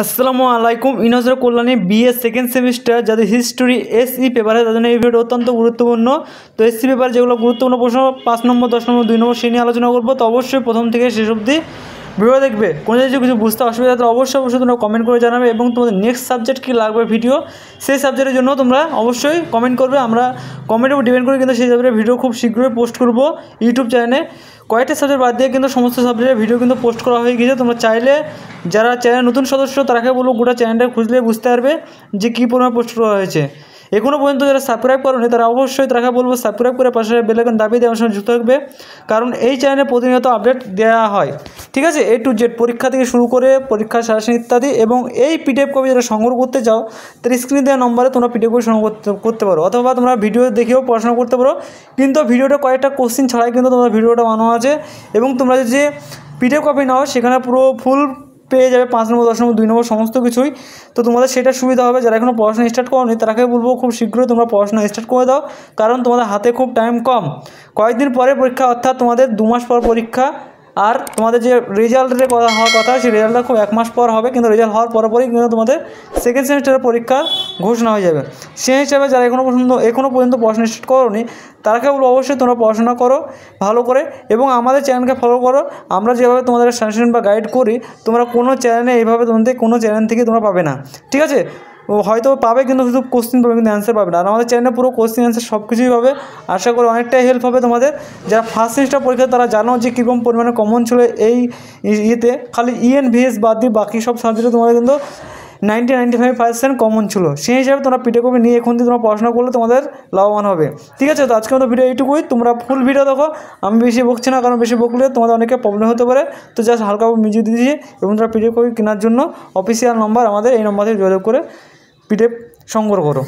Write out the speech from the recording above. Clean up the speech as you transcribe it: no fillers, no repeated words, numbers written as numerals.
আসসালামু আলাইকুম। ইনজর Kalyani BA second semester যাদের হিস্ট্রি এসই পেপার হয় তাদের জন্য এই ভিডিও অত্যন্ত গুরুত্বপূর্ণ। তো এসসি পেপার যেগুলো গুরুত্বপূর্ণ প্রশ্ন 5 নম্বর 10 নম্বর 2 নম্বর সেই নিয়ে আলোচনা করবো। তো অবশ্যই প্রথম থেকে শেষ অবধি ভিডিও দেখবে। কোনো কিছু বুঝতে অসুবিধা তাহলে অবশ্যই তোমরা কমেন্ট করে জানাবে এবং তোমাদের নেক্সট সাবজেক্ট কী লাগবে ভিডিও সেই সাবজেক্টের জন্য তোমরা অবশ্যই কমেন্ট করবে। আমরা কমেন্টের উপর ডিপেন্ড করে কিন্তু সেই সাবজেক্টের ভিডিও খুব শীঘ্রই পোস্ট করবো ইউটিউব চ্যানেলে। কয়েকটা সাবজেক্ট বাদ দিয়ে কিন্তু সমস্ত সাবজেক্টের ভিডিও কিন্তু পোস্ট করা হয়ে গিয়েছে। তোমরা চাইলে যারা চ্যানেল নতুন সদস্য তারাকে বলবো গোটা চ্যানেলটা খুঁজলে বুঝতে পারবে যে কী পরিমাণ পোস্ট করা হয়েছে। এখনও পর্যন্ত যারা সাবস্ক্রাইব করোনি তারা অবশ্যই তারাকে বলবো সাবস্ক্রাইব করে পাশে বেল আইকন দাবিয়ে দেওয়ার সঙ্গে যুক্ত থাকবে, কারণ এই চ্যানেলে প্রতিনিয়ত আপডেট দেওয়া হয়। ঠিক আছে, A to Z পরীক্ষা থেকে শুরু করে পরীক্ষার সাজেশন ইত্যাদি। এবং এই পিডিএফ কপি যারা সংগ্রহ করতে চাও তার স্ক্রিনে দেওয়া নম্বরে তোমরা পিডিএফ কপি সংগ্রহ করতে পারো, অথবা তোমরা ভিডিও দেখেও পড়াশোনা করতে পারো। কিন্তু ভিডিওটা কয়েকটা কোশ্চিন ছাড়াই কিন্তু তোমরা ভিডিওটা বানানো আছে এবং তোমরা যে পিডিএফ কপি নাও সেখানে পুরো ফুল পেয়ে যাবে 5 নম্বর 10 নম্বর 2 নম্বর সমস্ত কিছুই। তো তোমাদের সেটা সুবিধা হবে। যারা এখনও পড়াশোনা স্টার্ট করোনি তারাকে বলবো খুব শীঘ্রই তোমরা পড়াশোনা স্টার্ট করে দাও, কারণ তোমাদের হাতে খুব টাইম কম। কয়েকদিন পরে পরীক্ষা, অর্থাৎ তোমাদের 2 মাস পর পরীক্ষা। আর তোমাদের যে রেজাল্টের হওয়ার কথা সেই রেজাল্টটা খুব 1 মাস পর হবে, কিন্তু রেজাল্ট হওয়ার পরপরই কিন্তু তোমাদের সেকেন্ড সেমিস্টারের পরীক্ষার ঘোষণা হয়ে যাবে। সেই হিসাবে যারা এখনও পর্যন্ত পড়াশোনা স্টার্ট করোনি তারাকে বলবো অবশ্যই তোমরা পড়াশোনা করো ভালো করে এবং আমাদের চ্যানেলকে ফলো করো। আমরা যেভাবে তোমাদের সাজেশন বা গাইড করি তোমরা কোনো চ্যানেলে এইভাবে তোমাদের কোনো চ্যানেল থেকে তোমরা পাবে না। ঠিক আছে, হয়তো পাবে কিন্তু শুধু কোশ্চিন পাবে, কিন্তু অ্যান্সার পাবে না। আর আমাদের চ্যানেলে পুরো কোশ্চিন অ্যান্সার সব কিছুই পাবে। আশা করি অনেকটাই হেল্প হবে তোমাদের। যারা ফার্স্ট সেমিস্টার পরীক্ষা তারা জানো যে কীরকম পরিমাণে কমন ছিল এই ইয়েতে। খালি ENVS বাদ দিয়ে বাকি সব সাবজেক্টে তোমাদের কিন্তু 95% কমন ছিল। সেই হিসাবে তোমরা পিডিএফ কপি নিয়ে এখন থেকে তোমরা পড়াশোনা করলে তোমাদের লাভবান হবে। ঠিক আছে, তো আজকে আমাদের ভিডিও এইটুকুই। তোমরা ফুল ভিডিও দেখো, আমি বেশি বকছি না, কারণ বেশি বকলে তোমাদের অনেকে প্রবলেম হতে পারে। তো জাস্ট হালকা মিউজিক দিয়েছি এবং তোমরা পিডিএফ কপি কেনার জন্য অফিসিয়াল নম্বর আমাদের এই নম্বর থেকে যোগাযোগ করে পিডিএফ সংগ্রহ করো।